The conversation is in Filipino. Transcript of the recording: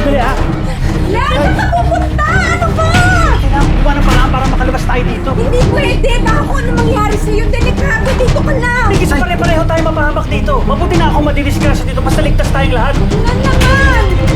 Sandali ha. Len, saan ka pupunta? Ano ba? Kailangan ko ba ng paraan para makalabas tayo dito? Hindi pwede. Baka kung ano mangyari sa'yo. Delikado. Dito ka lang. Hindi kasi pare-pareho tayo mapahamak dito. Mabuti na ako madidisgrasya dito. Basta ligtas tayong lahat. Ano naman?